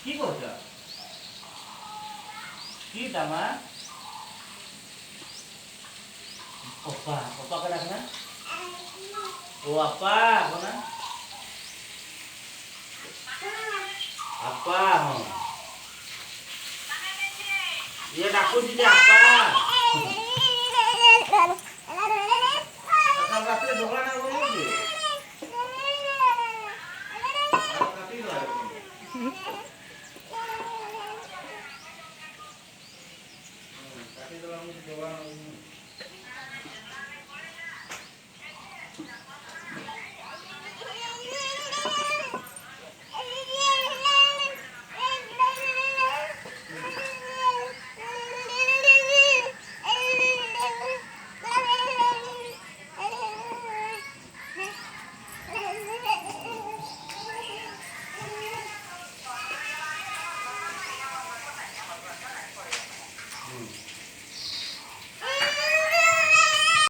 কি করছ কি দামা opa opa ka na o apa ako na apa ho iya daku di apa akan rapi dolan na ulo di rapi dolan rapi dolan Hmm.